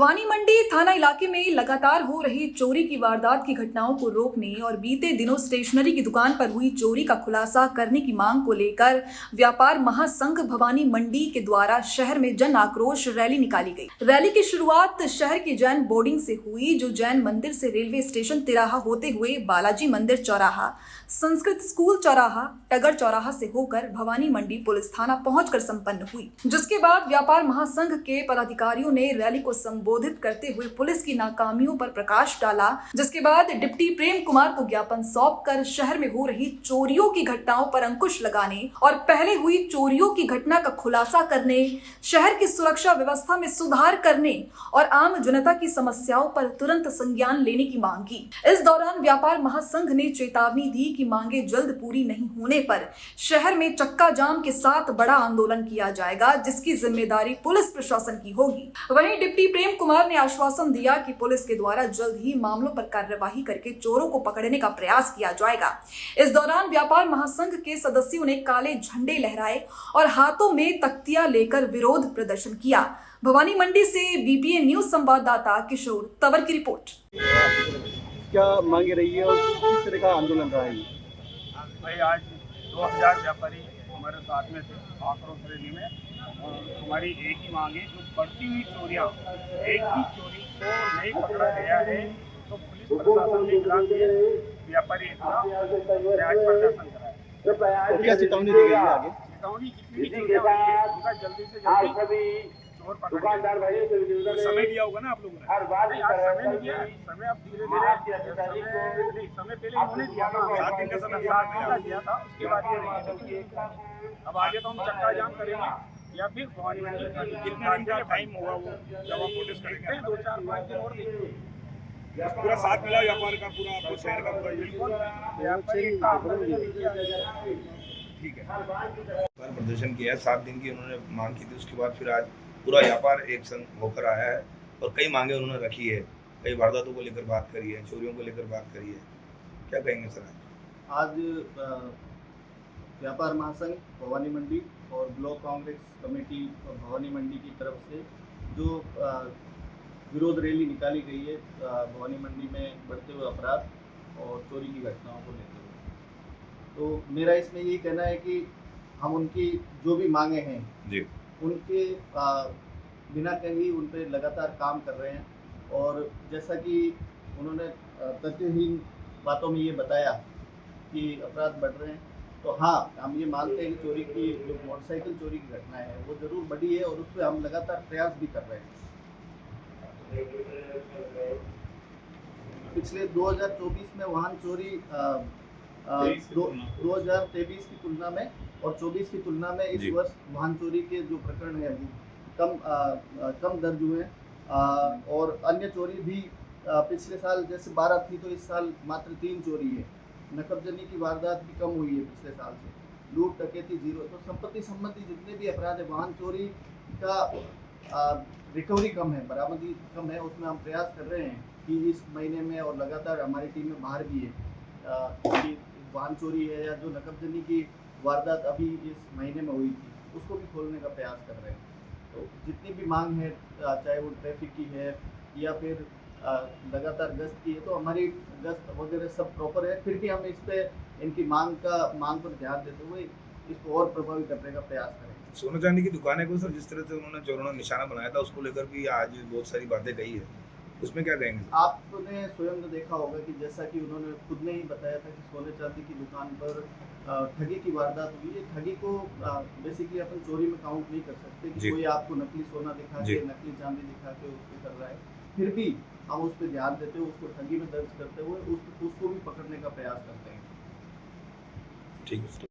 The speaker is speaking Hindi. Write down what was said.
भवानी मंडी थाना इलाके में लगातार हो रही चोरी की वारदात की घटनाओं को रोकने और बीते दिनों स्टेशनरी की दुकान पर हुई चोरी का खुलासा करने की मांग को लेकर व्यापार महासंघ भवानी मंडी के द्वारा शहर में जन आक्रोश रैली निकाली गई। रैली की शुरुआत शहर की जैन बोर्डिंग से हुई, जो जैन मंदिर से रेलवे स्टेशन तिराहा होते हुए बालाजी मंदिर चौराहा, संस्कृत स्कूल चौराहा, टगर चौराहा से होकर भवानी मंडी पुलिस थाना पहुंचकर संपन्न हुई। जिसके बाद व्यापार महासंघ के पदाधिकारियों ने रैली को संबोधित करते हुए पुलिस की नाकामियों पर प्रकाश डाला। जिसके बाद डिप्टी प्रेम कुमार को ज्ञापन सौंपकर शहर में हो रही चोरियों की घटनाओं पर अंकुश लगाने और पहले हुई चोरियों की घटना का खुलासा करने, शहर की सुरक्षा व्यवस्था में सुधार करने और आम जनता की समस्याओं पर तुरंत संज्ञान लेने की मांग की। इस दौरान व्यापार महासंघ ने चेतावनी दी कि मांगे जल्द पूरी नहीं होने पर शहर में चक्का जाम के साथ बड़ा आंदोलन किया जाएगा, जिसकी जिम्मेदारी पुलिस प्रशासन की होगी। वहीं डिप्टी प्रेम कुमार ने आश्वासन दिया कि पुलिस के द्वारा जल्द ही मामलों पर कार्यवाही करके चोरों को पकड़ने का प्रयास किया जाएगा। इस दौरान व्यापार महासंघ के सदस्यों ने काले झंडे लहराए और हाथों में तख्तियां लेकर विरोध प्रदर्शन किया। भवानी मंडी से बीपीए न्यूज संवाददाता किशोर तंवर की रिपोर्ट। क्या मांग रही है और किस तरह का आंदोलन रहा है? भाई आज 2000 व्यापारी हमारे साथ में थे आक्रोश रैली में। हमारी एक ही मांग है, जो बढ़ती हुई चोरियाँ, एक भी चोरी को नहीं पकड़ा गया है तो पुलिस प्रशासन के खिलाफ ये व्यापारी न्याय प्रदर्शन कराए। क्या चेतावनी दी गई है आगे? चेतावनी जितनी भी चोरियाँ हुई है उनका जल्दी से जल्दी चोर पकड़ समय दिया होगा ना आप लोगों ने। नहीं, आज समय नहीं दिया, समय अब धीरे धीरे समय पहले इन्होंने दिया था, 7 दिन का समय 7 दिन का दिया था। उसके बाद ये अब आगे तो हम चक्का जाम करेंगे या फिर भवानी मंडी जितना दिन का टाइम होगा वो जब हम नोटिस करेंगे 2-4-5 दिन और देंगे। पूरा साथ मिला व्यापार का, पूरा आपको शहर का पूरा ठीक है। प्रदर्शन किया है, 7 दिन की उन्होंने मांग की थी। उसके बाद फिर आज पूरा व्यापार एक संग होकर आया है और कई मांगे उन्होंने रखी है। कई वारदातों को लेकर बात करी है, चोरियों को लेकर बात करी है। क्या कहेंगे सर? आज व्यापार महासंघ भवानी मंडी और ब्लॉक कांग्रेस कमेटी भवानी मंडी की तरफ से जो विरोध रैली निकाली गई है भवानी मंडी में बढ़ते हुए अपराध और चोरी की घटनाओं को लेकर, तो मेरा इसमें यही कहना है कि हम उनकी जो भी मांगे हैं जी, उनके बिना कहीं उन पर लगातार काम कर रहे हैं। और जैसा कि उन्होंने तथ्यहीन बातों में ये बताया कि अपराध बढ़ रहे हैं, तो हाँ, हम ये मानते हैं कि चोरी की जो मोटरसाइकिल चोरी की घटनाएं हैं वो ज़रूर बढ़ी है और उस पर हम लगातार प्रयास भी कर रहे हैं। पिछले 2024 में वाहन चोरी 2023 की तुलना में और 24 की तुलना में इस वर्ष वाहन चोरी के जो प्रकरण है वो कम दर्ज हुए हैं। और अन्य चोरी भी पिछले साल जैसे 12 थी तो इस साल मात्र 3 चोरी है। नकबजनी की वारदात भी कम हुई है पिछले साल से, लूट डकैती 0। तो संपत्ति संबंधी जितने भी अपराध है, वाहन चोरी का रिकवरी कम है, बरामदगी कम है। उसमें हम प्रयास कर रहे हैं कि इस महीने में और लगातार हमारी टीम में बाहर भी है कि वाहन चोरी है या जो नकबजनी की वारदात अभी इस महीने में हुई थी उसको भी खोलने का प्रयास कर रहे हैं। तो जितनी भी मांग है, चाहे वो ट्रैफिक की है या फिर लगातार गश्त की है, तो हमारी गश्त वगैरह सब प्रॉपर है। फिर भी हम इस पे इनकी मांग पर ध्यान देते हुए इसको और प्रभावी करने का प्रयास करेंगे। सोना चांदी की दुकानें को सर जिस तरह से उन्होंने चोरों ने निशाना बनाया था, उसको लेकर भी आज बहुत सारी बातें कही है, उसमें क्या कहेंगे? आपने स्वयं तो देखा होगा कि जैसा कि उन्होंने खुद ने ही बताया था कि सोने चांदी की दुकान पर ठगी की वारदात हुई है। ठगी को बेसिकली अपन चोरी में काउंट नहीं कर सकते कि कोई आपको नकली सोना दिखा के, नकली चांदी दिखा के उस पर कर रहा है। फिर भी हम उस पर ध्यान देते हुए उसको ठगी में दर्ज करते हुए उसको भी पकड़ने का प्रयास करते हैं। ठीक है।